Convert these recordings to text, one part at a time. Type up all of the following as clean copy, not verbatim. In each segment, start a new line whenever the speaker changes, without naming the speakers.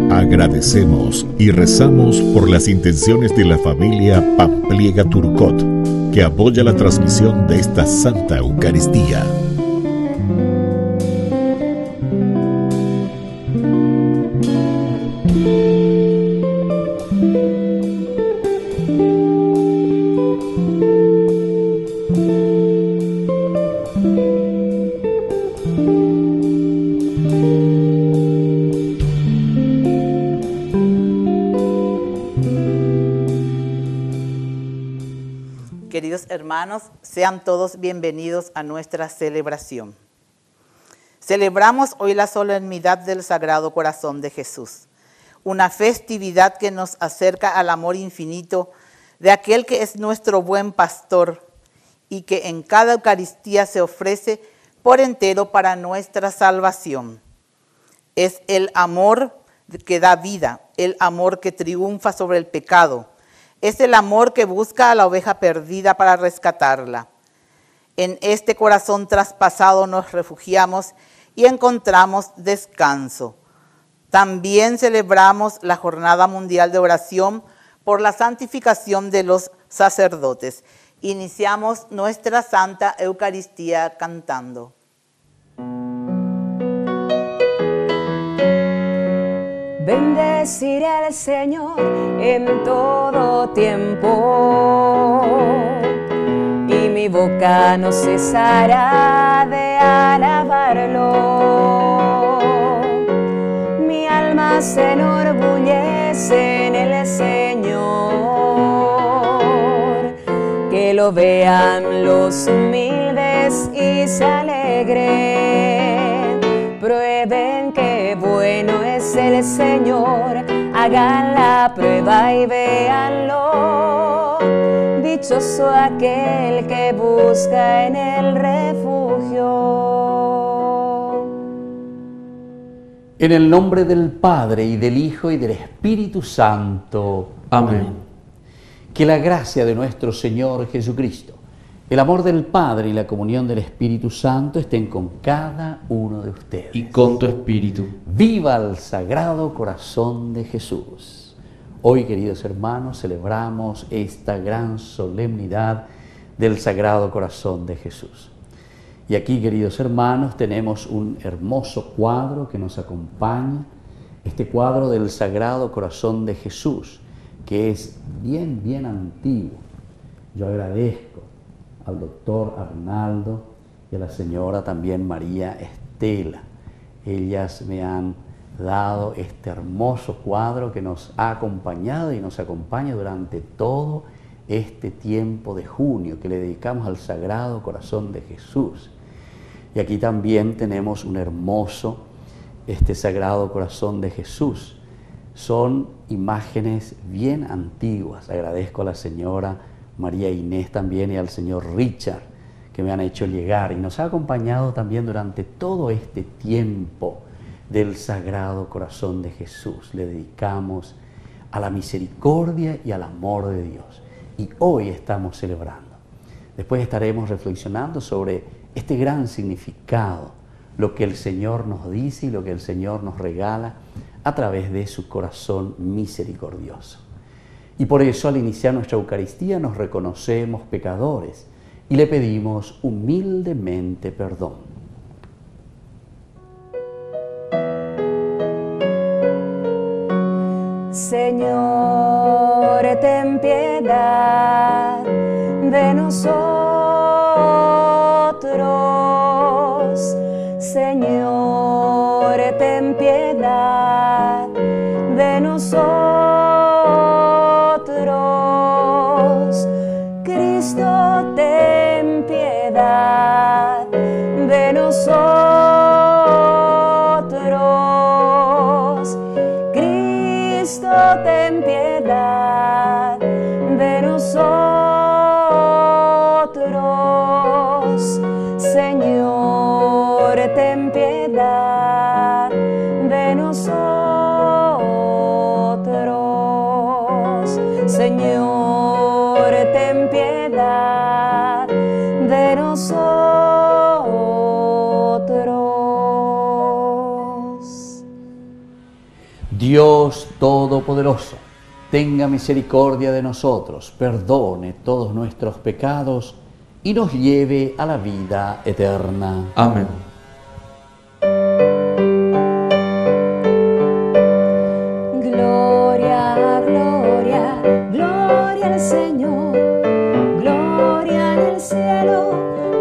Agradecemos y rezamos por las intenciones de la familia Pampliega Turcot, que apoya la transmisión de esta Santa Eucaristía.
Queridos hermanos, sean todos bienvenidos a nuestra celebración. Celebramos hoy la solemnidad del Sagrado Corazón de Jesús, una festividad que nos acerca al amor infinito de aquel que es nuestro buen pastor y que en cada Eucaristía se ofrece por entero para nuestra salvación. Es el amor que da vida, el amor que triunfa sobre el pecado. Es el amor que busca a la oveja perdida para rescatarla. En este corazón traspasado nos refugiamos y encontramos descanso. También celebramos la Jornada Mundial de Oración por la santificación de los sacerdotes. Iniciamos nuestra Santa Eucaristía cantando.
Bendeciré al Señor en todo tiempo, y mi boca no cesará de alabarlo. Mi alma se enorgullece en el Señor, que lo vean los humildes y se alegren. Prueben que bueno es el Señor, hagan la prueba y véanlo. Dichoso aquel que busca en el refugio.
En el nombre del Padre, y del Hijo, y del Espíritu Santo. Amén. Que la gracia de nuestro Señor Jesucristo, el amor del Padre y la comunión del Espíritu Santo estén con cada uno de ustedes.
Y con tu espíritu.
¡Viva el Sagrado Corazón de Jesús! Hoy, queridos hermanos, celebramos esta gran solemnidad del Sagrado Corazón de Jesús. Y aquí, queridos hermanos, tenemos un hermoso cuadro que nos acompaña, este cuadro del Sagrado Corazón de Jesús, que es bien antiguo. Yo agradezco al doctor Arnaldo y a la señora también María Estela. Ellas me han dado este hermoso cuadro que nos ha acompañado y nos acompaña durante todo este tiempo de junio que le dedicamos al Sagrado Corazón de Jesús. Y aquí también tenemos un hermoso Sagrado Corazón de Jesús. Son imágenes bien antiguas. Agradezco a la señora María Inés también y al señor Richard que me han hecho llegar, y nos ha acompañado también durante todo este tiempo del Sagrado Corazón de Jesús. Le dedicamos a la misericordia y al amor de Dios, y hoy estamos celebrando. Después estaremos reflexionando sobre este gran significado, lo que el Señor nos dice y lo que el Señor nos regala a través de su corazón misericordioso. Y por eso, al iniciar nuestra Eucaristía, nos reconocemos pecadores y le pedimos humildemente perdón.
Señor, ten piedad de nosotros. Señor, ten piedad de nosotros. Cristo, ten piedad de nosotros. Cristo, ten piedad de nosotros. Señor, ten piedad de nosotros.
Dios Todopoderoso, tenga misericordia de nosotros, perdone todos nuestros pecados y nos lleve a la vida eterna.
Amén.
Gloria, gloria, gloria al Señor, gloria en el cielo,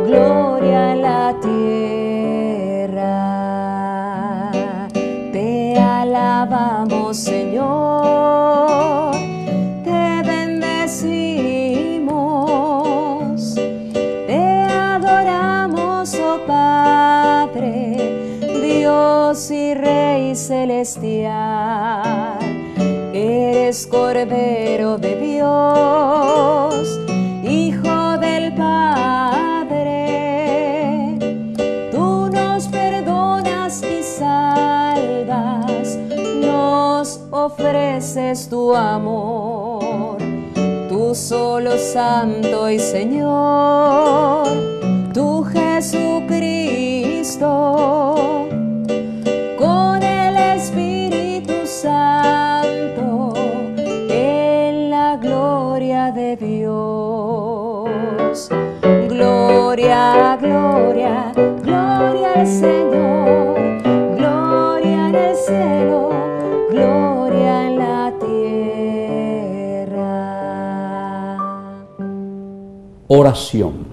gloria en la tierra. Te alabamos, Señor, te bendecimos, te adoramos, oh Padre, Dios y Rey celestial. Eres Cordero de Dios, Hijo del Padre. Tú nos perdonas y salvas, nos ofreces tu amor. Tú solo Santo y Señor, tú Jesucristo, con el Espíritu Santo, en la gloria de Dios. Gloria, gloria, gloria al Señor, gloria en el cielo, gloria en la tierra.
Oración.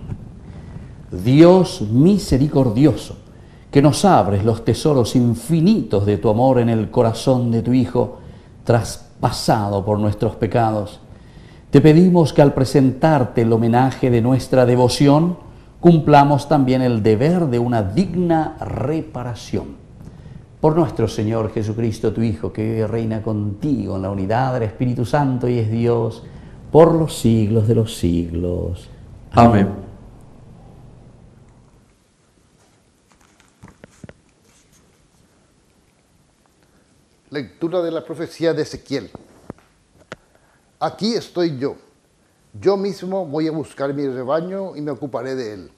Dios misericordioso, que nos abres los tesoros infinitos de tu amor en el corazón de tu Hijo, traspasado por nuestros pecados, te pedimos que al presentarte el homenaje de nuestra devoción, cumplamos también el deber de una digna reparación. Por nuestro Señor Jesucristo, tu Hijo, que vive y reina contigo en la unidad del Espíritu Santo y es Dios por los siglos de los siglos.
Amén.
Lectura de la profecía de Ezequiel. Aquí estoy yo. Yo mismo voy a buscar mi rebaño y me ocuparé de él.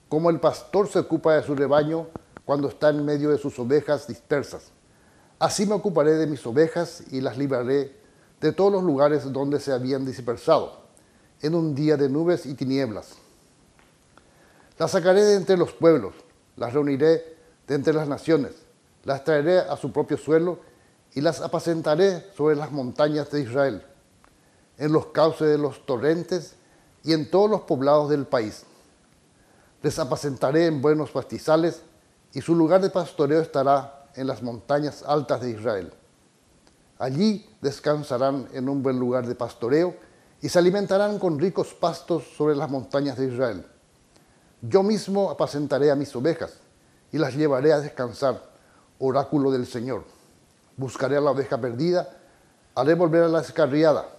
Como el pastor se ocupa de su rebaño cuando está en medio de sus ovejas dispersas, así me ocuparé de mis ovejas y las libraré de todos los lugares donde se habían dispersado, en un día de nubes y tinieblas. Las sacaré de entre los pueblos, las reuniré de entre las naciones, las traeré a su propio suelo y las apacentaré sobre las montañas de Israel, en los cauces de los torrentes y en todos los poblados del país. Les apacentaré en buenos pastizales y su lugar de pastoreo estará en las montañas altas de Israel. Allí descansarán en un buen lugar de pastoreo y se alimentarán con ricos pastos sobre las montañas de Israel. Yo mismo apacentaré a mis ovejas y las llevaré a descansar, oráculo del Señor. Buscaré a la oveja perdida, haré volver a la descarriada,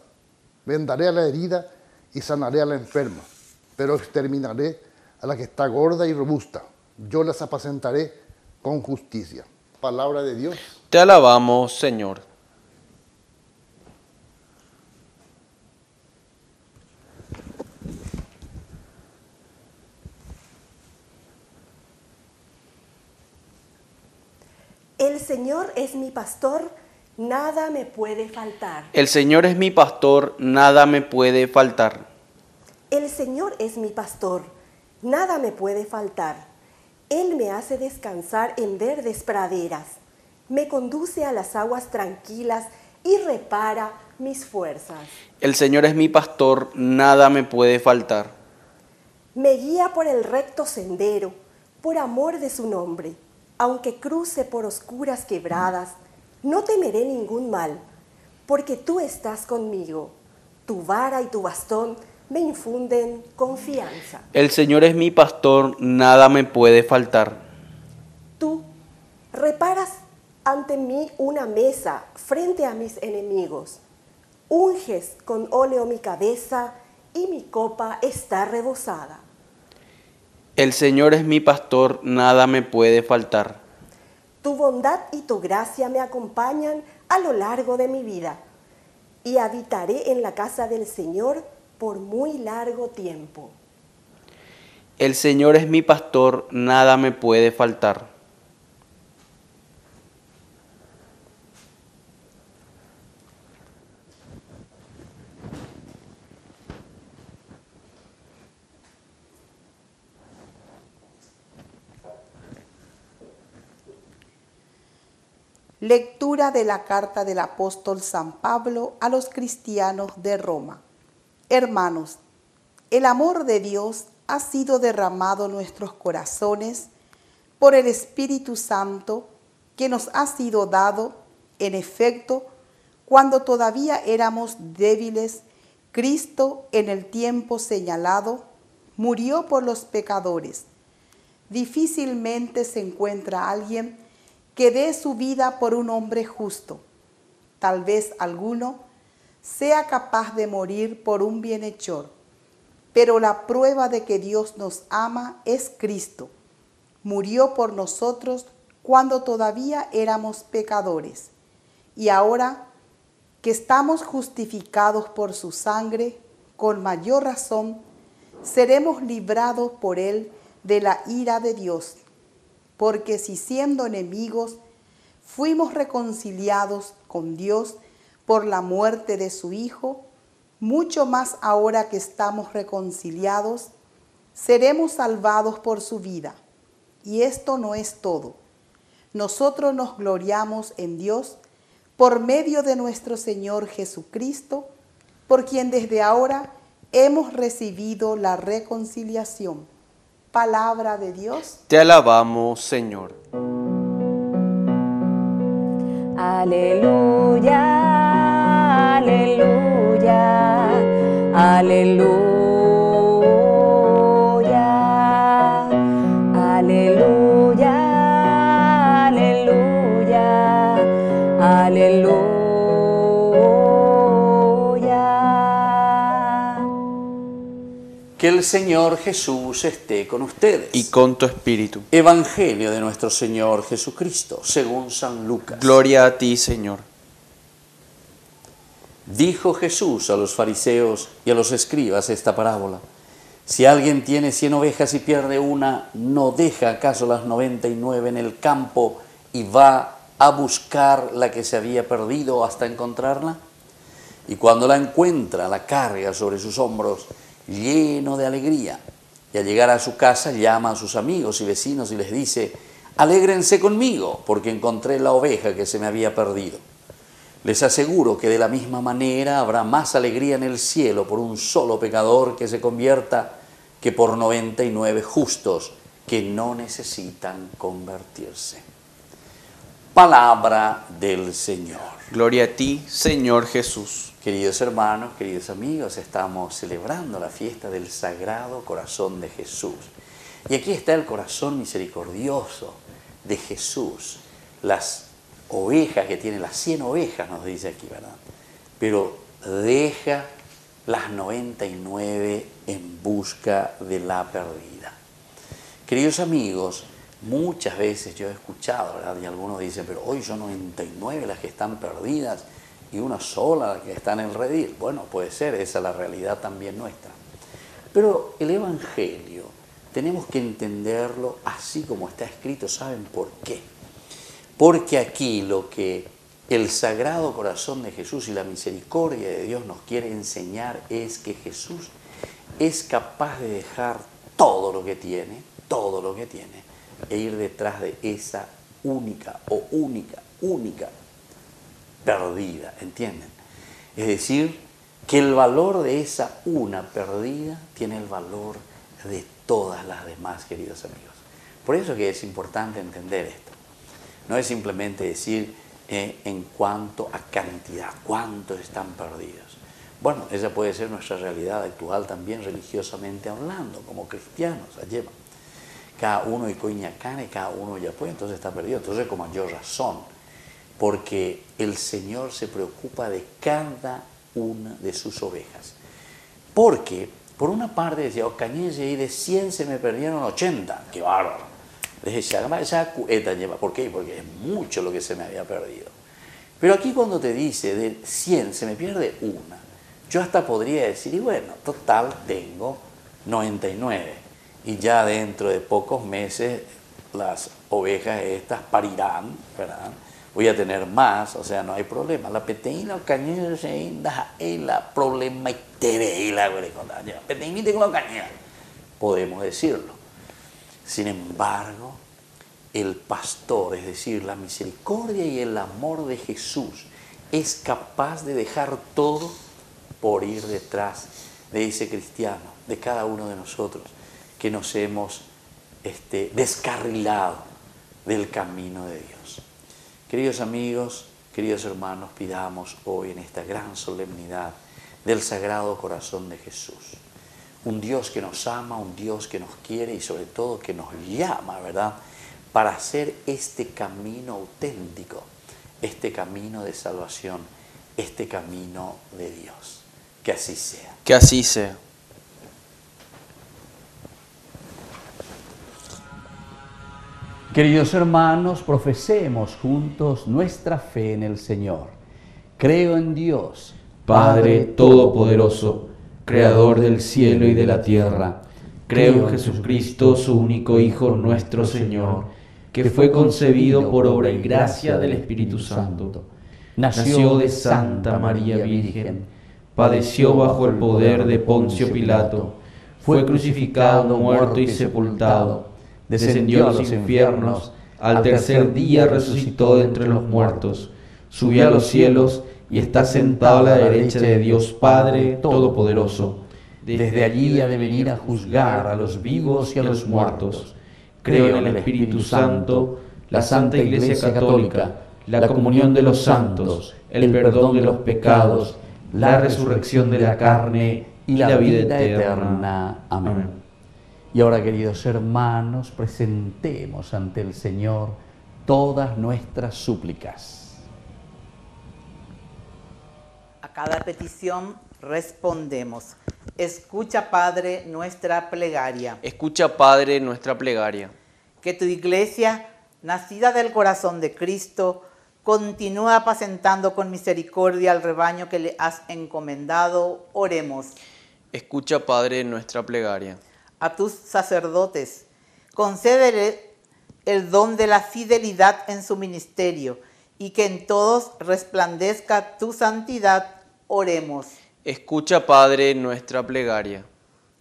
vendaré a la herida y sanaré a la enferma, pero exterminaré a la que está gorda y robusta. Yo las apacentaré con justicia. Palabra de Dios.
Te alabamos, Señor.
El Señor es mi pastor, nada me puede faltar.
El Señor es mi pastor, nada me puede faltar.
El Señor es mi pastor, nada me puede faltar. Él me hace descansar en verdes praderas, me conduce a las aguas tranquilas y repara mis fuerzas.
El Señor es mi pastor, nada me puede faltar.
Me guía por el recto sendero, por amor de su nombre. Aunque cruce por oscuras quebradas, no temeré ningún mal, porque tú estás conmigo. Tu vara y tu bastón me infunden confianza.
El Señor es mi pastor, nada me puede faltar.
Tú reparas ante mí una mesa frente a mis enemigos. Unges con óleo mi cabeza y mi copa está rebosada.
El Señor es mi pastor, nada me puede faltar.
Tu bondad y tu gracia me acompañan a lo largo de mi vida. y habitaré en la casa del Señor por muy largo tiempo.
El Señor es mi pastor, nada me puede faltar.
Lectura de la carta del apóstol San Pablo a los cristianos de Roma. Hermanos, el amor de Dios ha sido derramado en nuestros corazones por el Espíritu Santo que nos ha sido dado. En efecto, cuando todavía éramos débiles, Cristo, en el tiempo señalado, murió por los pecadores. Difícilmente se encuentra alguien que dé su vida por un hombre justo. Tal vez alguno sea capaz de morir por un bienhechor, pero la prueba de que Dios nos ama es Cristo. Murió por nosotros cuando todavía éramos pecadores, y ahora que estamos justificados por su sangre, con mayor razón seremos librados por él de la ira de Dios. Porque si siendo enemigos fuimos reconciliados con Dios por la muerte de su Hijo, mucho más ahora que estamos reconciliados, seremos salvados por su vida. Y esto no es todo. Nosotros nos gloriamos en Dios por medio de nuestro Señor Jesucristo, por quien desde ahora hemos recibido la reconciliación. Palabra de Dios.
Te alabamos, Señor.
Aleluya, aleluya, aleluya, aleluya, aleluya, aleluya.
Que el Señor Jesús esté con ustedes.
Y con tu espíritu.
Evangelio de nuestro Señor Jesucristo, según San Lucas.
Gloria a ti, Señor.
Dijo Jesús a los fariseos y a los escribas esta parábola. Si alguien tiene 100 ovejas y pierde una, ¿no deja acaso las 99 en el campo y va a buscar la que se había perdido hasta encontrarla? Y cuando la encuentra, la carga sobre sus hombros, lleno de alegría. Y al llegar a su casa llama a sus amigos y vecinos y les dice: alégrense conmigo, porque encontré la oveja que se me había perdido. Les aseguro que de la misma manera habrá más alegría en el cielo por un solo pecador que se convierta que por 99 justos que no necesitan convertirse. Palabra del Señor.
Gloria a ti, Señor Jesús.
Queridos hermanos, queridos amigos, estamos celebrando la fiesta del Sagrado Corazón de Jesús. Y aquí está el corazón misericordioso de Jesús. Las ovejas que tiene, las 100 ovejas nos dice aquí, ¿verdad? Pero deja las 99 en busca de la perdida. Queridos amigos, muchas veces yo he escuchado, ¿verdad? Y algunos dicen, pero hoy son 99 las que están perdidas y una sola la que está en el redil. Bueno, puede ser, esa es la realidad también nuestra. Pero el Evangelio tenemos que entenderlo así como está escrito. ¿Saben por qué? Porque aquí lo que el Sagrado Corazón de Jesús y la misericordia de Dios nos quiere enseñar es que Jesús es capaz de dejar todo lo que tiene, e ir detrás de esa única perdida, ¿entienden? Es decir, que el valor de esa una perdida tiene el valor de todas las demás, queridos amigos. Por eso que es importante entender esto. No es simplemente decir en cuanto a cantidad, cuántos están perdidos. Bueno, esa puede ser nuestra realidad actual también religiosamente hablando, como cristianos. Allá cada uno y coñacane, cada uno ya puede, entonces está perdido. Entonces con mayor razón, porque el Señor se preocupa de cada una de sus ovejas. Porque, por una parte decía, cañese y de 100 se me perdieron 80, qué bárbaro. ¿Por qué? Porque es mucho lo que se me había perdido. Pero aquí cuando te dice de 100 se me pierde una, yo hasta podría decir, y bueno, total tengo 99. Y ya dentro de pocos meses las ovejas estas parirán, ¿verdad? Voy a tener más, o sea, no hay problema. La peteína, el cañero, se inda, la problema y te ve, la peteína con la cañera. Podemos decirlo. Sin embargo, el pastor, es decir, la misericordia y el amor de Jesús, es capaz de dejar todo por ir detrás de ese cristiano, de cada uno de nosotros, que nos hemos descarrilado del camino de Dios. Queridos amigos, queridos hermanos, pidamos hoy en esta gran solemnidad del Sagrado Corazón de Jesús, un Dios que nos ama, un Dios que nos quiere y sobre todo que nos llama, ¿verdad?, para hacer este camino auténtico, este camino de salvación, este camino de Dios. Que así sea.
Que así sea.
Queridos hermanos, profesemos juntos nuestra fe en el Señor. Creo en Dios,
Padre Todopoderoso, Creador del cielo y de la tierra. Creo en Jesucristo, su único Hijo, nuestro Señor, que fue concebido por obra y gracia del Espíritu Santo. Nació de Santa María Virgen, padeció bajo el poder de Poncio Pilato, fue crucificado, muerto y sepultado, descendió a los infiernos, al tercer día resucitó de entre los muertos, subió a los cielos y está sentado a la derecha de Dios Padre Todopoderoso. Desde allí ha de venir a juzgar a los vivos y a los muertos. Creo en el Espíritu Santo, la Santa Iglesia Católica, la comunión de los santos, el perdón de los pecados, la resurrección de la carne y la vida eterna. Amén.
Y ahora, queridos hermanos, presentemos ante el Señor todas nuestras súplicas.
A cada petición respondemos. Escucha, Padre, nuestra plegaria.
Escucha, Padre, nuestra plegaria.
Que tu iglesia, nacida del corazón de Cristo, continúa apacentando con misericordia al rebaño que le has encomendado. Oremos.
Escucha, Padre, nuestra plegaria.
A tus sacerdotes, concédele el don de la fidelidad en su ministerio y que en todos resplandezca tu santidad. Oremos.
Escucha, Padre, nuestra plegaria.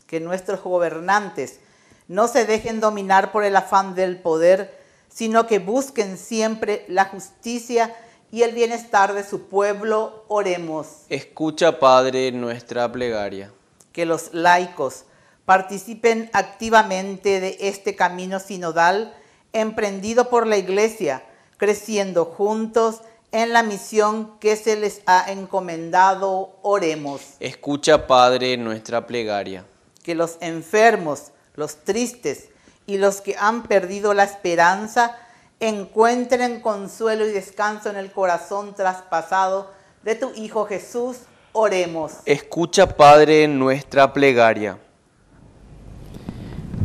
Que nuestros gobernantes no se dejen dominar por el afán del poder, sino que busquen siempre la justicia y el bienestar de su pueblo. Oremos.
Escucha, Padre, nuestra plegaria.
Que los laicos participen activamente de este camino sinodal emprendido por la Iglesia, creciendo juntos en la misión que se les ha encomendado. Oremos.
Escucha, Padre, nuestra plegaria.
Que los enfermos, los tristes y los que han perdido la esperanza encuentren consuelo y descanso en el corazón traspasado de tu Hijo Jesús. Oremos.
Escucha, Padre, nuestra plegaria.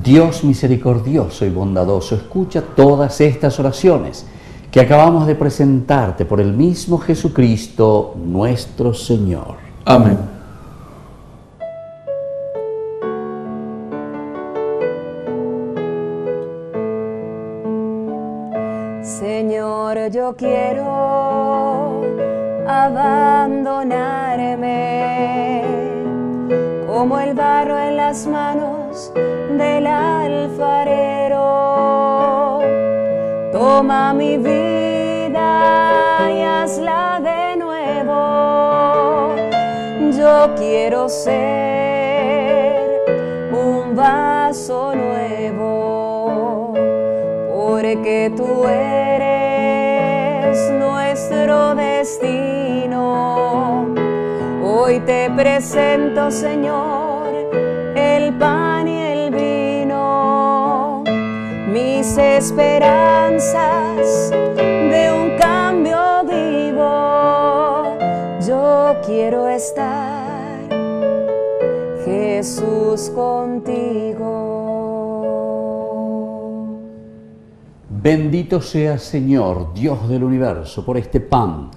Dios misericordioso y bondadoso, escucha todas estas oraciones que acabamos de presentarte por el mismo Jesucristo, nuestro Señor.
Amén.
Señor, yo quiero abandonarme como el barro en las manos del alfarero. Toma mi vida y hazla de nuevo. Yo quiero ser un vaso nuevo, porque tú eres nuestro destino. Hoy te presento, Señor, el pan y el vino, mis esperanzas de un cambio vivo. Yo quiero estar, Jesús, contigo.
Bendito sea, Señor, Dios del universo, por este pan,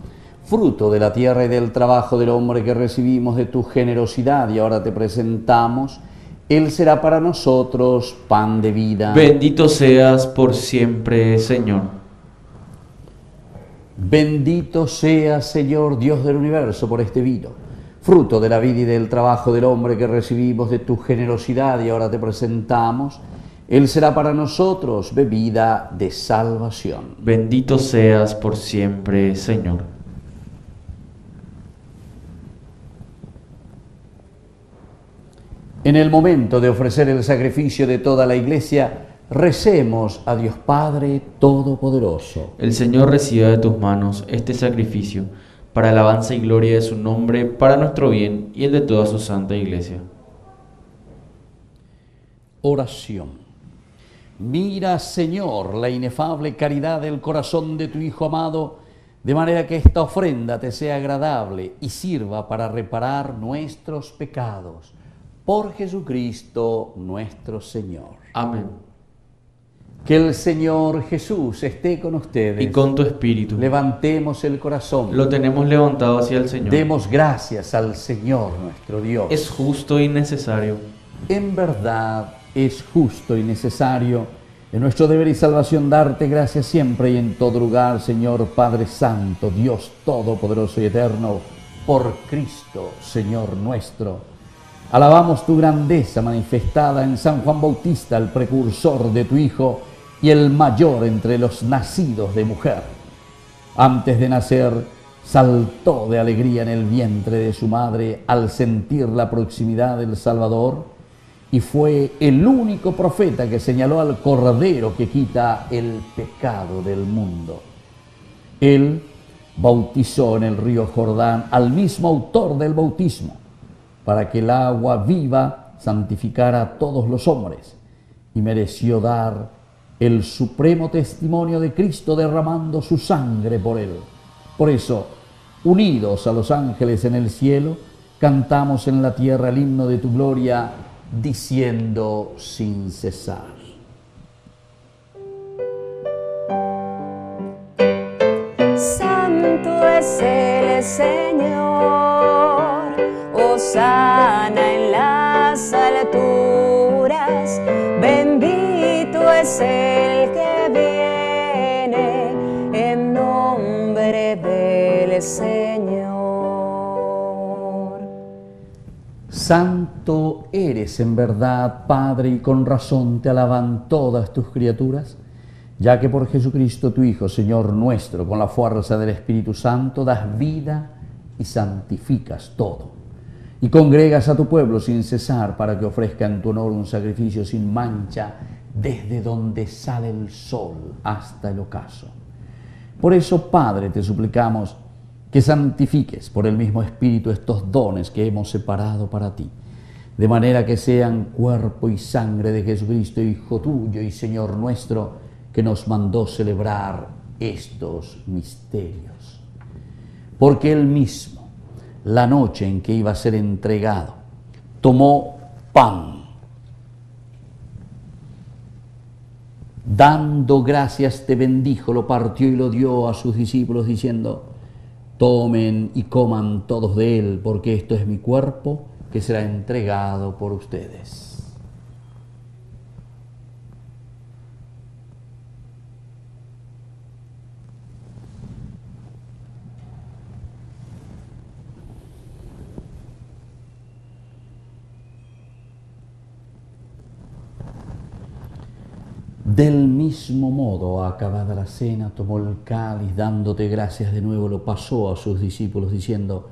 fruto de la tierra y del trabajo del hombre que recibimos de tu generosidad y ahora te presentamos, Él será para nosotros pan de vida.
Bendito seas por siempre, Señor.
Bendito seas, Señor, Dios del universo, por este vino, fruto de la vida y del trabajo del hombre que recibimos de tu generosidad y ahora te presentamos. Él será para nosotros bebida de salvación.
Bendito seas por siempre, Señor.
En el momento de ofrecer el sacrificio de toda la Iglesia, recemos a Dios Padre Todopoderoso.
El Señor reciba de tus manos este sacrificio, para alabanza y gloria de su nombre, para nuestro bien y el de toda su santa Iglesia.
Oración. Mira, Señor, la inefable caridad del corazón de tu Hijo amado, de manera que esta ofrenda te sea agradable y sirva para reparar nuestros pecados. Por Jesucristo nuestro Señor.
Amén.
Que el Señor Jesús esté con ustedes.
Y con tu espíritu.
Levantemos el corazón.
Lo tenemos levantado hacia el Señor.
Demos gracias al Señor nuestro Dios.
Es justo y necesario.
En verdad es justo y necesario, en nuestro deber y salvación, darte gracias siempre y en todo lugar, Señor Padre Santo, Dios Todopoderoso y Eterno, por Cristo, Señor nuestro. Alabamos tu grandeza manifestada en San Juan Bautista, el precursor de tu Hijo y el mayor entre los nacidos de mujer. Antes de nacer, saltó de alegría en el vientre de su madre al sentir la proximidad del Salvador, y fue el único profeta que señaló al Cordero que quita el pecado del mundo. Él bautizó en el río Jordán al mismo autor del bautismo, para que el agua viva santificara a todos los hombres, y mereció dar el supremo testimonio de Cristo derramando su sangre por él. Por eso, unidos a los ángeles en el cielo, cantamos en la tierra el himno de tu gloria, diciendo sin cesar.
Santo es el Señor, hosana en las alturas, bendito es el que viene en nombre del Señor.
Santo eres en verdad, Padre, y con razón te alaban todas tus criaturas, ya que por Jesucristo tu Hijo, Señor nuestro, con la fuerza del Espíritu Santo, das vida y santificas todo, y congregas a tu pueblo sin cesar para que ofrezca en tu honor un sacrificio sin mancha desde donde sale el sol hasta el ocaso. Por eso, Padre, te suplicamos que santifiques por el mismo Espíritu estos dones que hemos separado para ti, de manera que sean cuerpo y sangre de Jesucristo, Hijo tuyo y Señor nuestro, que nos mandó celebrar estos misterios. Porque Él mismo, la noche en que iba a ser entregado, tomó pan, dando gracias te bendijo, lo partió y lo dio a sus discípulos diciendo: tomen y coman todos de él, porque esto es mi cuerpo que será entregado por ustedes. Del mismo modo, acabada la cena, tomó el cáliz, dándote gracias de nuevo, lo pasó a sus discípulos, diciendo: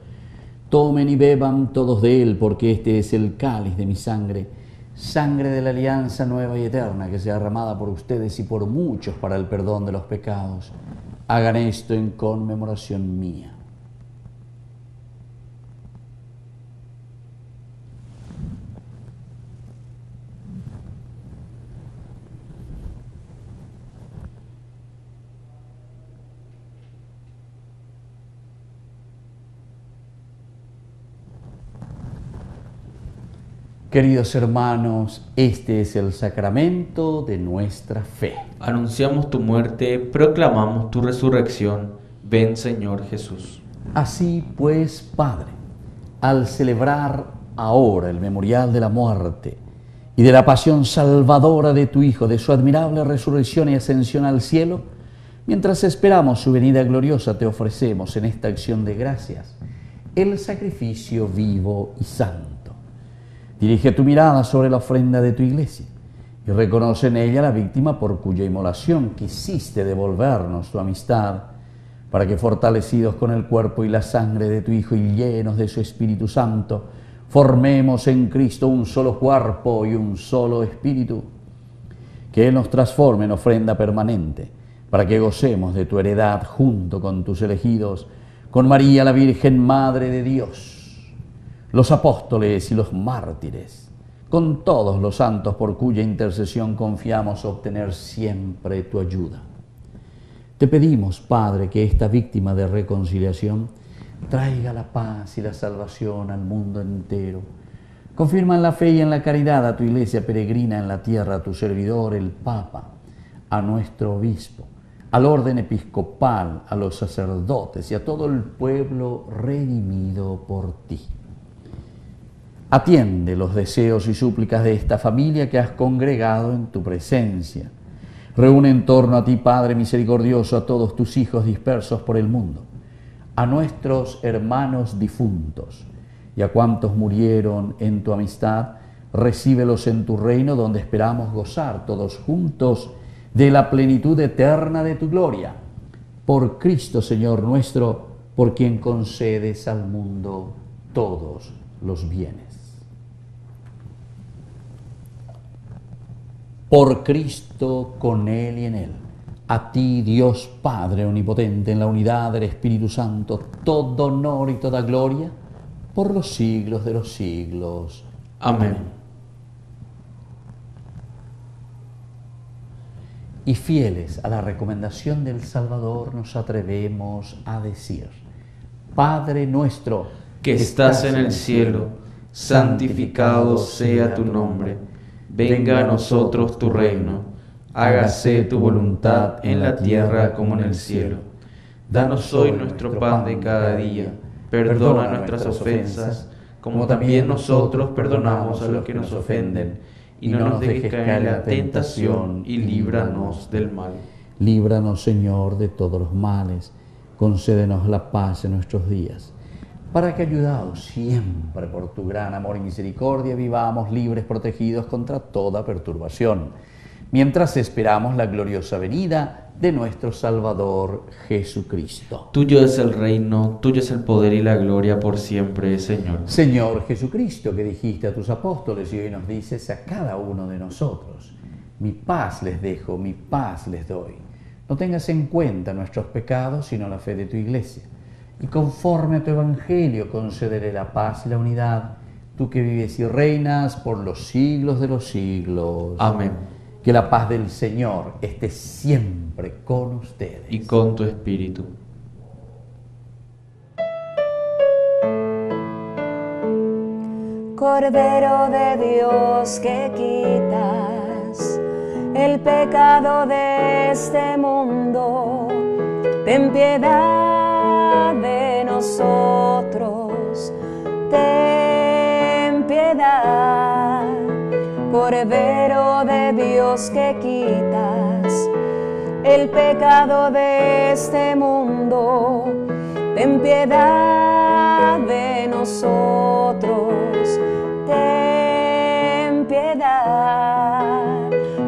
tomen y beban todos de él, porque este es el cáliz de mi sangre, sangre de la alianza nueva y eterna, que sea derramada por ustedes y por muchos para el perdón de los pecados. Hagan esto en conmemoración mía. Queridos hermanos, este es el sacramento de nuestra fe.
Anunciamos tu muerte, proclamamos tu resurrección. Ven, Señor Jesús.
Así pues, Padre, al celebrar ahora el memorial de la muerte y de la pasión salvadora de tu Hijo, de su admirable resurrección y ascensión al cielo, mientras esperamos su venida gloriosa, te ofrecemos en esta acción de gracias el sacrificio vivo y santo. Dirige tu mirada sobre la ofrenda de tu iglesia y reconoce en ella la víctima por cuya inmolación quisiste devolvernos tu amistad, para que fortalecidos con el cuerpo y la sangre de tu Hijo y llenos de su Espíritu Santo, formemos en Cristo un solo cuerpo y un solo espíritu. Que Él nos transforme en ofrenda permanente, para que gocemos de tu heredad junto con tus elegidos, con María la Virgen Madre de Dios, los apóstoles y los mártires, con todos los santos por cuya intercesión confiamos obtener siempre tu ayuda. Te pedimos, Padre, que esta víctima de reconciliación traiga la paz y la salvación al mundo entero. Confirma en la fe y en la caridad a tu iglesia peregrina en la tierra, a tu servidor, el Papa, a nuestro obispo, al orden episcopal, a los sacerdotes y a todo el pueblo redimido por ti. Atiende los deseos y súplicas de esta familia que has congregado en tu presencia. Reúne en torno a ti, Padre misericordioso, a todos tus hijos dispersos por el mundo, a nuestros hermanos difuntos y a cuantos murieron en tu amistad, recíbelos en tu reino, donde esperamos gozar todos juntos de la plenitud eterna de tu gloria. Por Cristo, Señor nuestro, por quien concedes al mundo todos los bienes. Por Cristo, con Él y en Él, a ti, Dios Padre omnipotente, en la unidad del Espíritu Santo, todo honor y toda gloria, por los siglos de los siglos. Amén. Y fieles a la recomendación del Salvador, nos atrevemos a decir: Padre nuestro,
que estás en el cielo, santificado sea tu nombre. Venga a nosotros tu reino. Hágase tu voluntad en la tierra como en el cielo. Danos hoy nuestro pan de cada día. Perdona nuestras ofensas, como también nosotros perdonamos a los que nos ofenden. Y no nos dejes caer en la tentación, y líbranos del mal.
Líbranos, Señor, de todos los males. Concédenos la paz en nuestros días, para que, ayudados siempre por tu gran amor y misericordia, vivamos libres, protegidos contra toda perturbación, mientras esperamos la gloriosa venida de nuestro Salvador Jesucristo.
Tuyo es el reino, tuyo es el poder y la gloria por siempre, Señor.
Señor Jesucristo, que dijiste a tus apóstoles y hoy nos dices a cada uno de nosotros: mi paz les dejo, mi paz les doy. No tengas en cuenta nuestros pecados, sino la fe de tu iglesia. Y conforme a tu evangelio, concederé la paz y la unidad, tú que vives y reinas por los siglos de los siglos.
Amén.
Que la paz del Señor esté siempre con ustedes.
Y con tu espíritu.
Cordero de Dios, que quitas el pecado de este mundo, ten piedad de nosotros, ten piedad. Cordero de Dios, que quitas el pecado de este mundo, ten piedad de nosotros, ten piedad.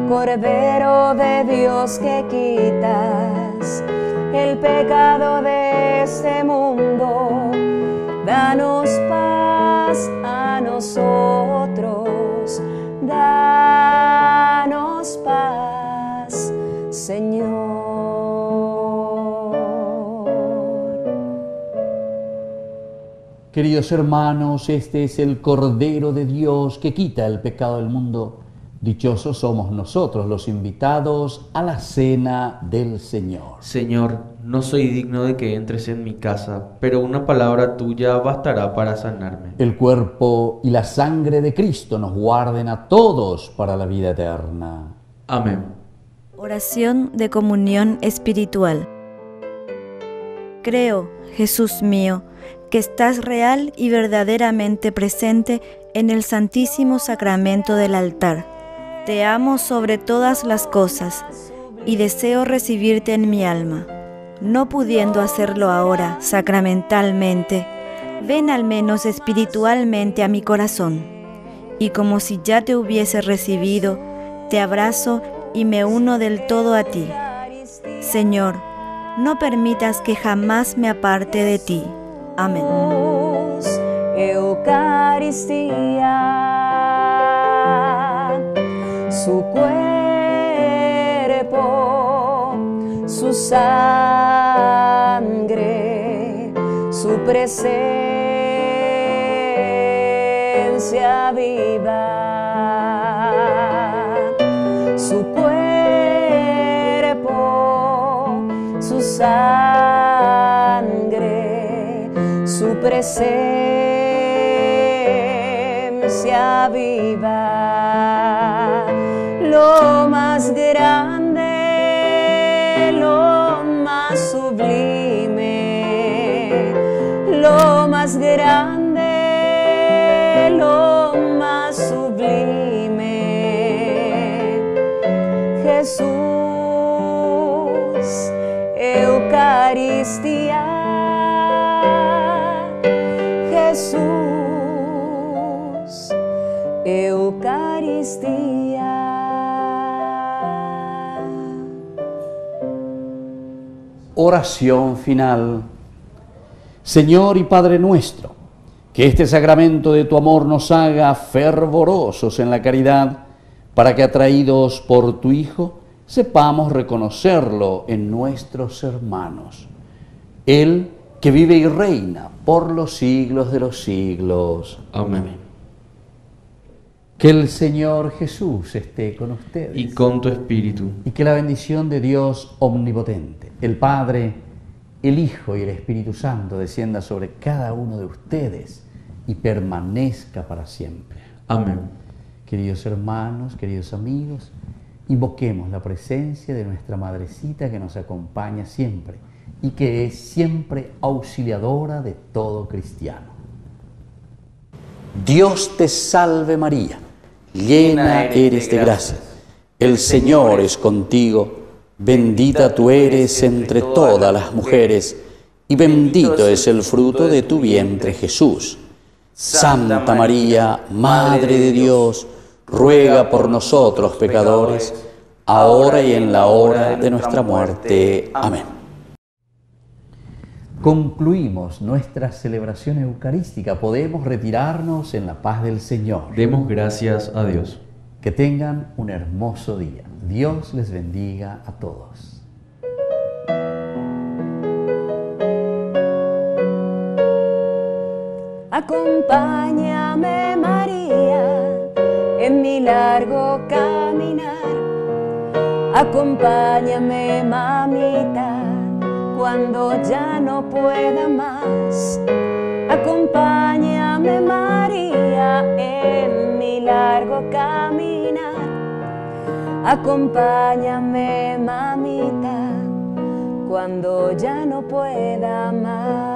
Cordero de Dios, que quitas el pecado de este mundo, danos paz a nosotros, danos paz, Señor.
Queridos hermanos, este es el Cordero de Dios que quita el pecado del mundo. Dichosos somos nosotros los invitados a la cena del Señor.
Señor, no soy digno de que entres en mi casa, pero una palabra tuya bastará para sanarme.
El cuerpo y la sangre de Cristo nos guarden a todos para la vida eterna.
Amén.
Oración de comunión espiritual. Creo, Jesús mío, que estás real y verdaderamente presente en el Santísimo Sacramento del altar. Te amo sobre todas las cosas y deseo recibirte en mi alma. No pudiendo hacerlo ahora sacramentalmente, ven al menos espiritualmente a mi corazón, y como si ya te hubiese recibido, te abrazo y me uno del todo a ti. Señor, no permitas que jamás me aparte de ti. Amén.
Eucaristía, su cuerpo, su sangre, su presencia viva, su cuerpo, su sangre, su presencia viva, lo más grande, lo más sublime, lo más grande, lo más sublime, Jesús, Eucaristía, Jesús, Eucaristía.
Oración final. Señor y Padre nuestro, que este sacramento de tu amor nos haga fervorosos en la caridad, para que atraídos por tu Hijo, sepamos reconocerlo en nuestros hermanos. Él que vive y reina por los siglos de los siglos.
Amén.
Que el Señor Jesús esté con ustedes.
Y con tu espíritu.
Y que la bendición de Dios omnipotente, el Padre, el Hijo y el Espíritu Santo descienda sobre cada uno de ustedes y permanezca para siempre.
Amén.
Queridos hermanos, queridos amigos, invoquemos la presencia de nuestra Madrecita que nos acompaña siempre y que es siempre auxiliadora de todo cristiano. Dios te salve María, llena eres de gracia, el Señor es contigo, bendita tú eres entre todas las mujeres, y bendito es el fruto de tu vientre Jesús. Santa María, Madre de Dios, ruega por nosotros pecadores, ahora y en la hora de nuestra muerte. Amén. Concluimos nuestra celebración eucarística. Podemos retirarnos en la paz del Señor.
Demos gracias a Dios.
Que tengan un hermoso día. Dios les bendiga a todos.
Acompáñame, María, en mi largo caminar. Acompáñame, mamita, cuando ya no pueda más. Acompáñame, María, en mi largo caminar. Acompáñame, mamita, cuando ya no pueda más.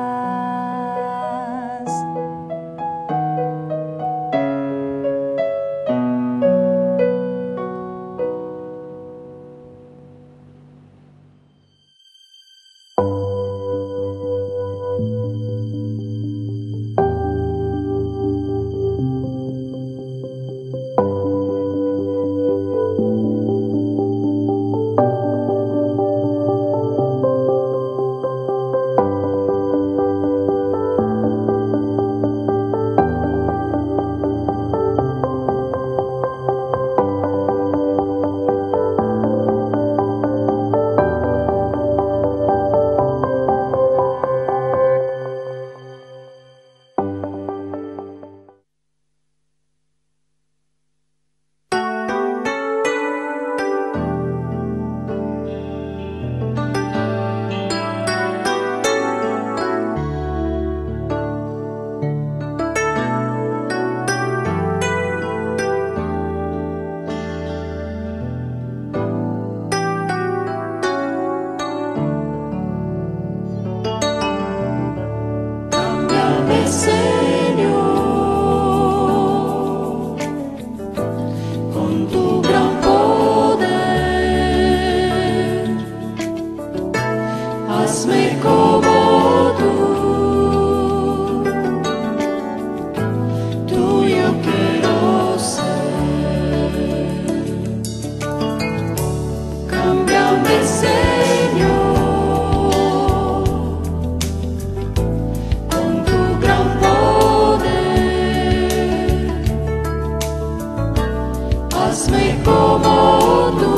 hazme como tú.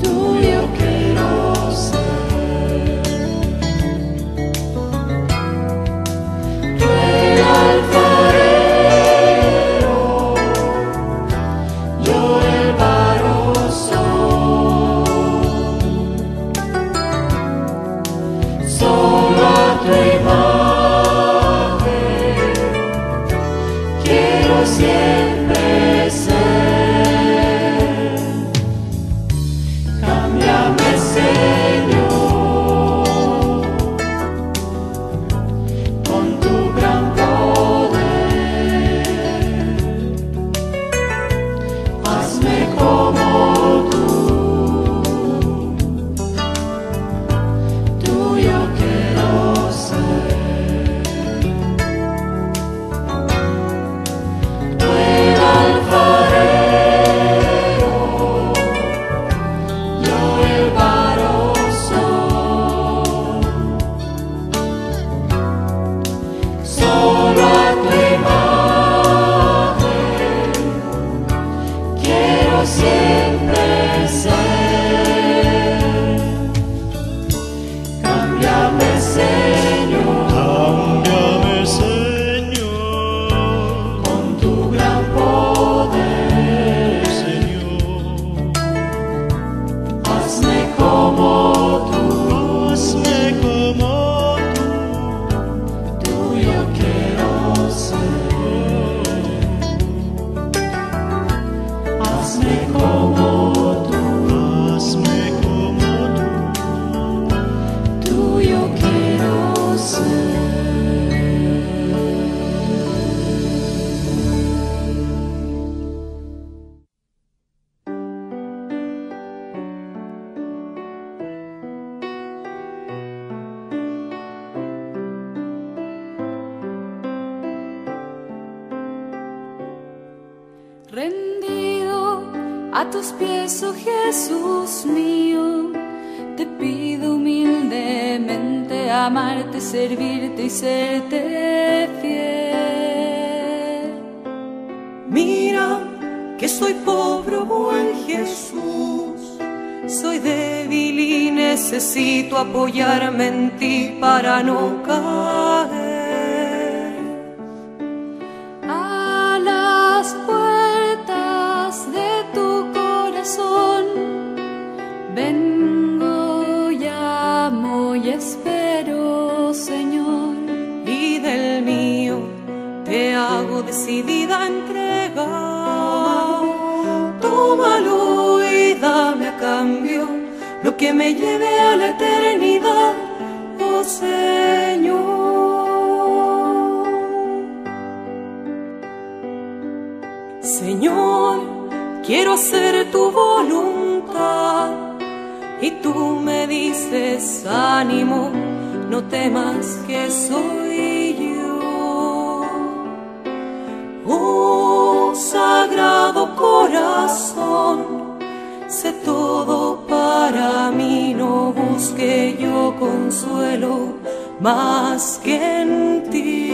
Tuyo quiero ser. Tú el alfarero, yo el barro soy. Solo a tu imagen quiero siempre ser. Cámbiame, Señor, con tu gran poder. Hazme como tú. Tuyo quiero ser. Tú el alfarero, yo el barro soy. Solo a tu imagen quiero siempre ser. Cámbiame, Señor, con tu gran poder. Hazme como tú. Tuyo quiero ser. Hazme como tú. Tuyo quiero ser.
Rendido a tus pies, oh Jesús mío, te pido humildemente amarte, servirte y serte fiel.
Mira que soy pobre, oh buen Jesús, soy débil y necesito apoyarme en ti para no caer.
A las puertas de tu corazón vengo, llamo y espero, Señor.
Y del mío te hago decidida entrega. Tómalo y dame a cambio lo que me lleve a la eternidad, oh Señor. Señor, quiero hacer tu voluntad y tú me dices, ánimo, no temas que soy yo. Oh Sagrado Corazón, sé todo para mí, no busque yo consuelo más que en ti.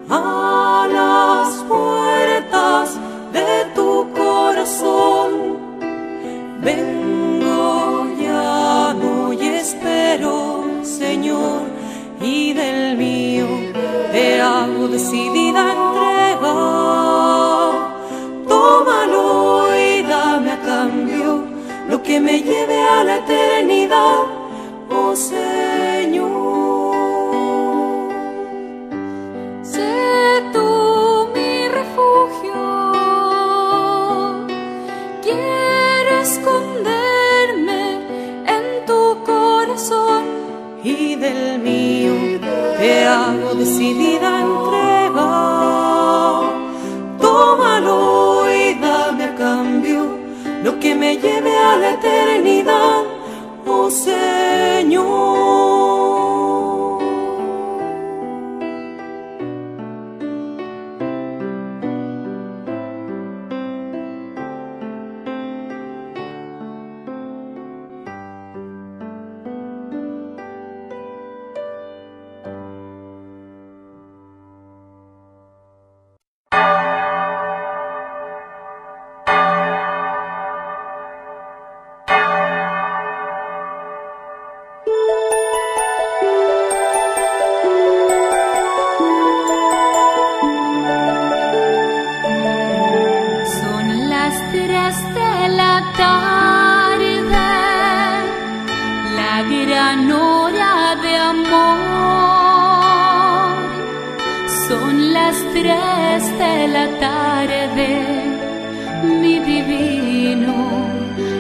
A las puertas de tu corazón vengo, llamo y espero, Señor, y del mío te hago decidida entrega. Tómalo y dame a cambio lo que me lleve a la eternidad, oh Señor.
Sé tú mi refugio, quiero esconderme en tu corazón,
y del mío te hago decidida entrega. Tómalo y dame a cambio lo que me lleve a la eternidad, oh Señor.
tres de la tarde, mi divino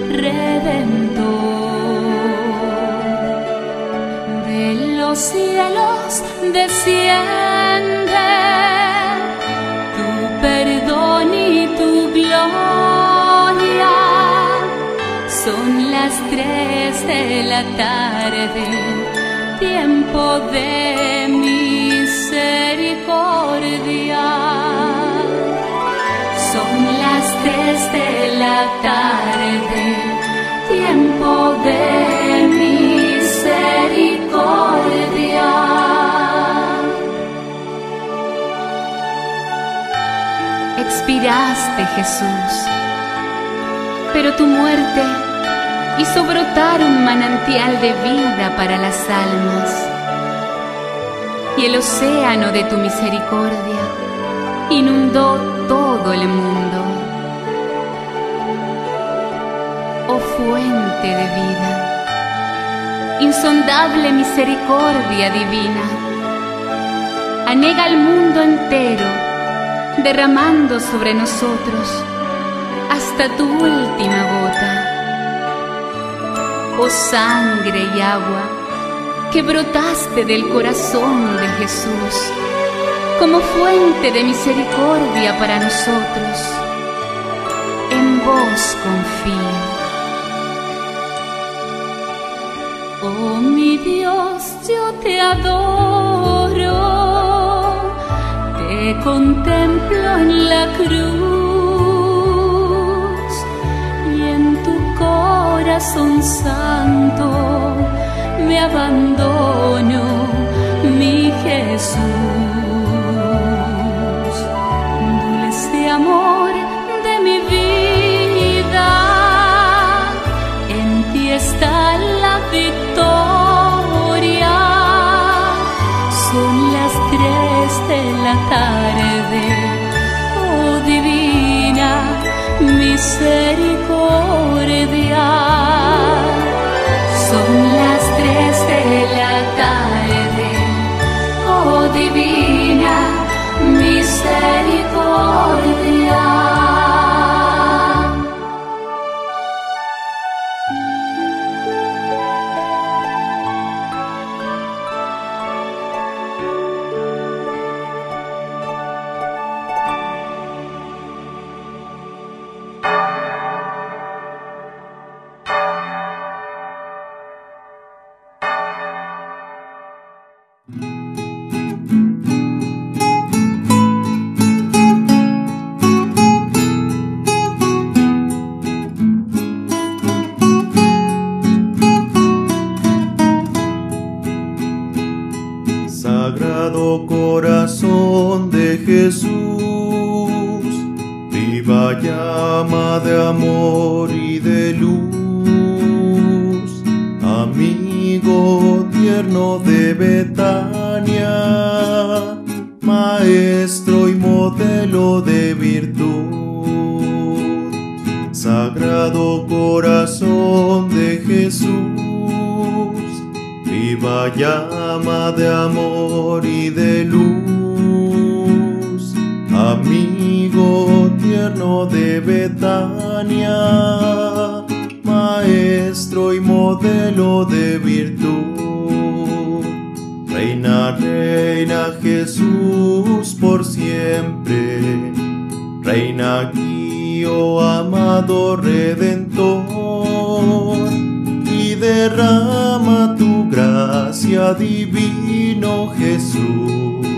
Redentor. De los cielos desciende tu perdón y tu gloria. Son las 3 de la tarde, tiempo de misericordia. Son las 3 de la tarde, tiempo de misericordia. Expiraste, Jesús, pero tu muerte hizo brotar un manantial de vida para las almas, y el océano de tu misericordia inundó todo el mundo. Oh fuente de vida, insondable misericordia divina, anega al mundo entero, derramando sobre nosotros hasta tu última gota. Oh sangre y agua que brotaste del corazón de Jesús, como fuente de misericordia para nosotros, en vos confío. Oh mi Dios, yo te adoro, te contemplo en la cruz y en tu corazón santo me abandono, mi Jesús. Dulce amor de mi vida, en ti está la victoria. Son las 3 de la tarde, oh divina misericordia. Son las 3 de la tarde, oh divina misericordia.
Sagrado corazón de Jesús, viva llama de amor y de luz, amigo tierno de Betania, maestro y modelo de virtud. Sagrado corazón de Jesús, viva llama de amor y de luz, amigo tierno de Betania, maestro y modelo de virtud. Reina, reina Jesús por siempre, reina aquí, oh amado Redentor, y derrama tu gracia, divino Jesús.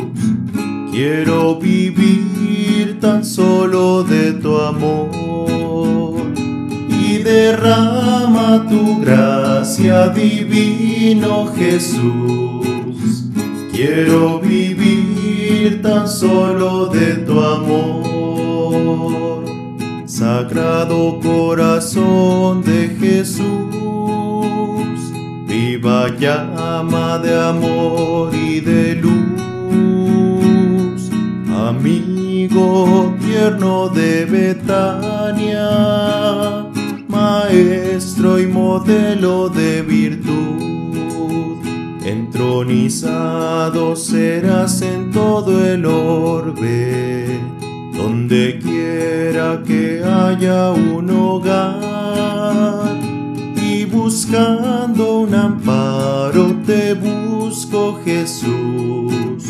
Quiero vivir tan solo de tu amor, y derrama tu gracia, divino Jesús. Quiero vivir tan solo de tu amor. Sagrado corazón de Jesús, viva llama de amor y de luz, amigo tierno de Betania, maestro y modelo de virtud. Entró entronizado serás en todo el orbe, donde quiera que haya un hogar, y buscando un amparo te busco, Jesús.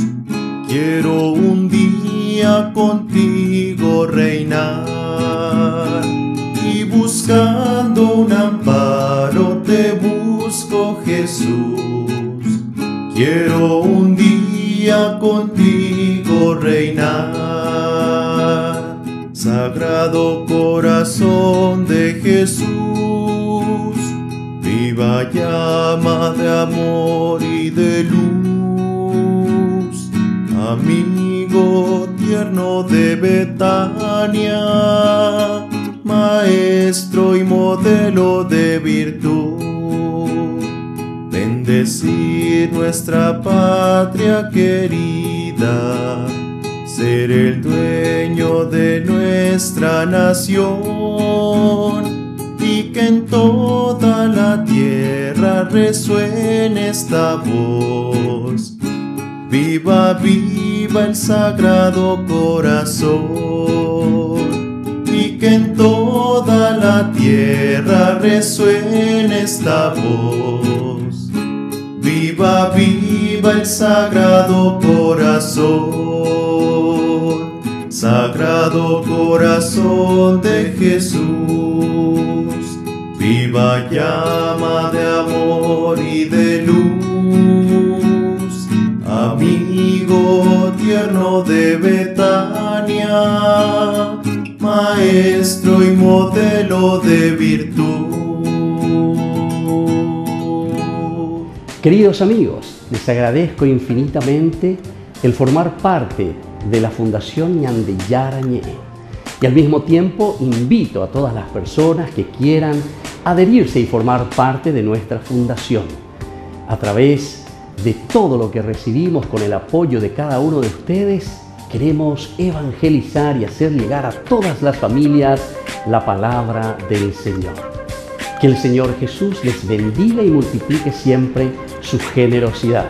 Quiero un día contigo reinar, y buscando un amparo te busco, Jesús. Quiero un día contigo reinar. Sagrado corazón de Jesús, viva llama de amor y de luz, amigo tierno de Betania, maestro y modelo de virtud. Bendecir nuestra patria querida, ser el dueño de nuestra nación, y que en toda la tierra resuene esta voz. Viva, viva el Sagrado Corazón, y que en toda la tierra resuene esta voz. Viva, viva el Sagrado Corazón, Sagrado Corazón de Jesús. Viva llama de amor y de luz, amigo tierno de Betania, maestro y modelo de virtud.
Queridos amigos, les agradezco infinitamente el formar parte de la Fundación Ñandeyarañe, y al mismo tiempo invito a todas las personas que quieran adherirse y formar parte de nuestra fundación. A través de todo lo que recibimos con el apoyo de cada uno de ustedes, queremos evangelizar y hacer llegar a todas las familias la palabra del Señor. Que el Señor Jesús les bendiga y multiplique siempre su generosidad.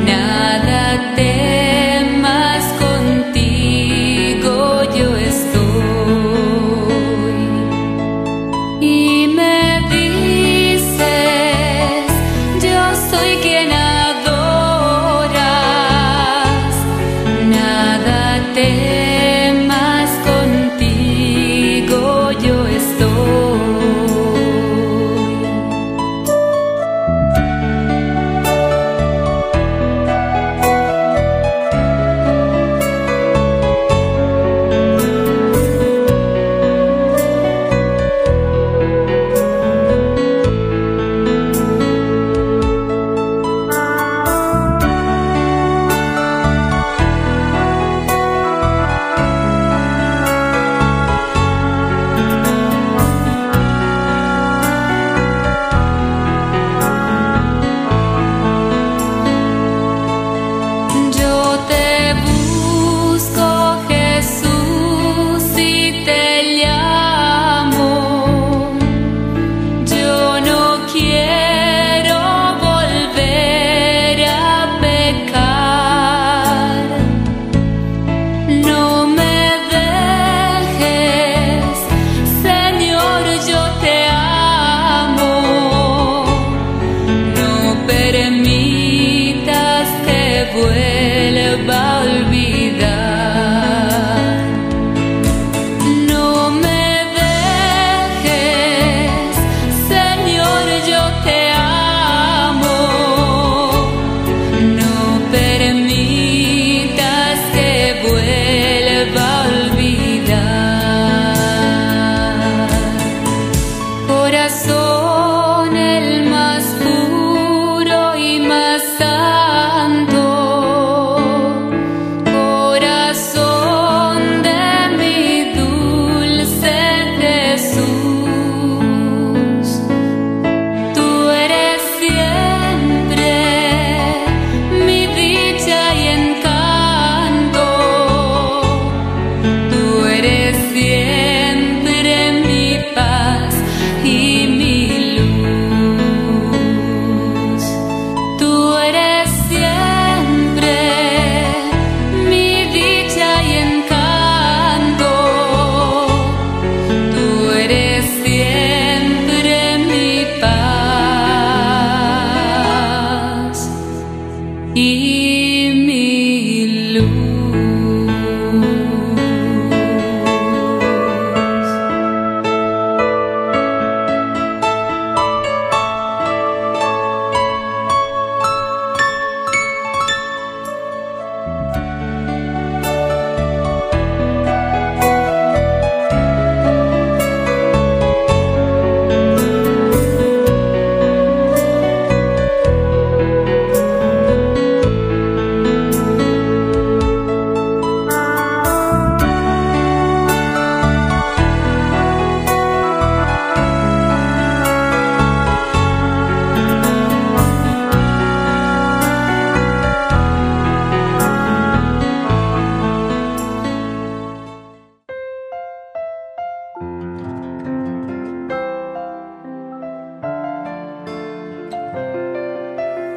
Nada temas, contigo yo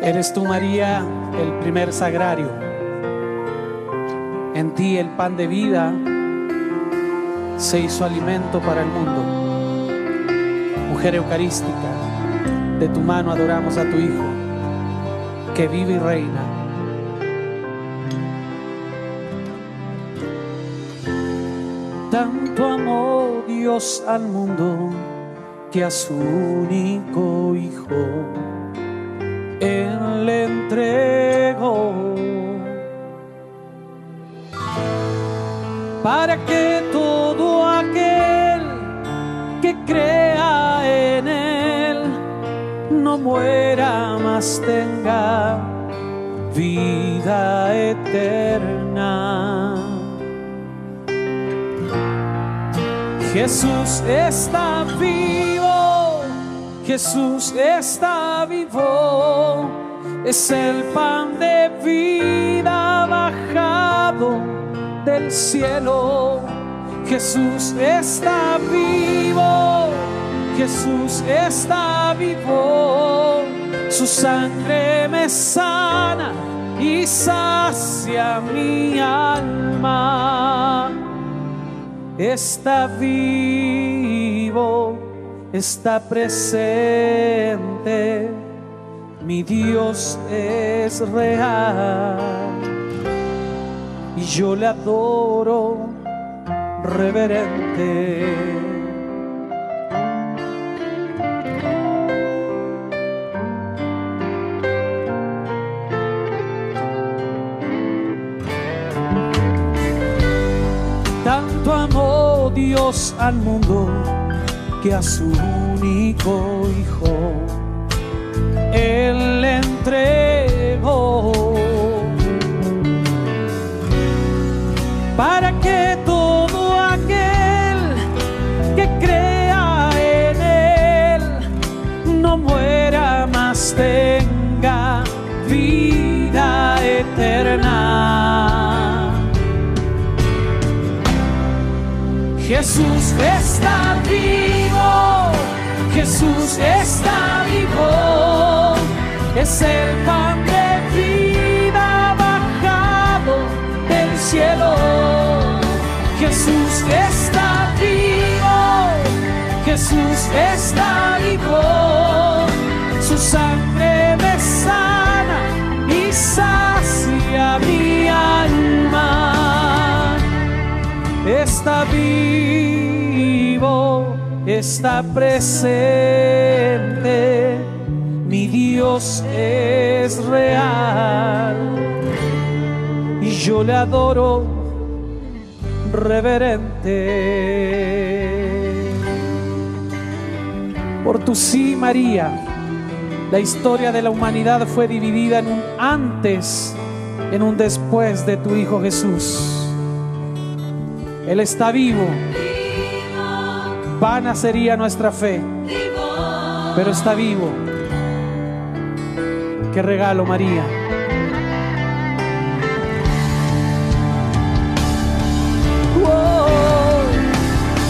Eres tú, María, el primer sagrario. En ti el pan de vida se hizo alimento para el mundo. Mujer eucarística, de tu mano adoramos a tu Hijo, que vive y reina. Tanto amó Dios al mundo que a su único Hijo Él le entregó, para que todo aquel que crea en Él no muera, mas tenga vida eterna. Jesús está vivo, Jesús está vivo, es el pan de vida bajado del cielo. Jesús está vivo, Jesús está vivo, su sangre me sana y sacia mi alma. Está vivo, está presente, mi Dios es real y yo le adoro reverente. Tanto amó Dios al mundo que a su único Hijo Él le entregó, para que todo aquel que crea en Él no muera, mas tenga vida eterna. Jesús está vivo, Jesús está vivo, es el pan de vida bajado del cielo. Jesús está vivo, Jesús está vivo, su sangre me sana y sacia mi alma. Está vivo, está presente, mi Dios es real y yo le adoro reverente. Por tu sí, María, la historia de la humanidad fue dividida en un antes, en un después de tu Hijo Jesús. Él está vivo. Vana sería nuestra fe, pero está vivo. Qué regalo, María. Oh,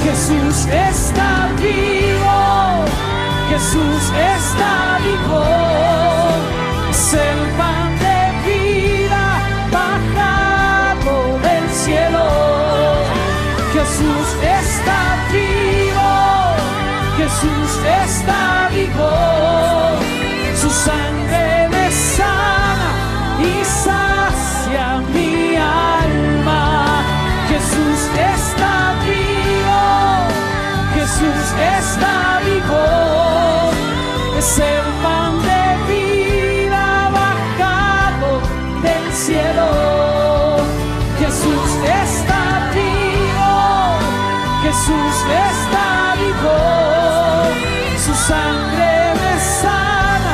Jesús está vivo, Jesús está vivo, es el pan de vida bajado del cielo. Jesús está vivo, Jesús está vivo, su sangre me sana y sacia mi alma. Jesús está vivo, Jesús está vivo, es el pan de vida bajado del cielo. Jesús está vivo, Jesús está vivo, su sangre me sana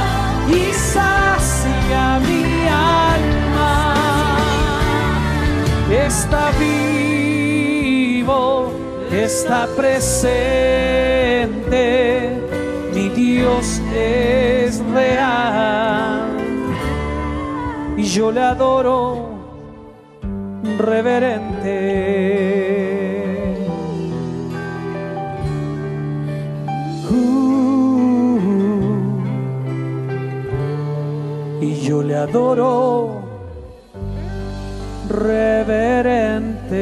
y sacia mi alma. Está vivo, está presente, mi Dios es real y yo le adoro reverente. Y adoro reverente.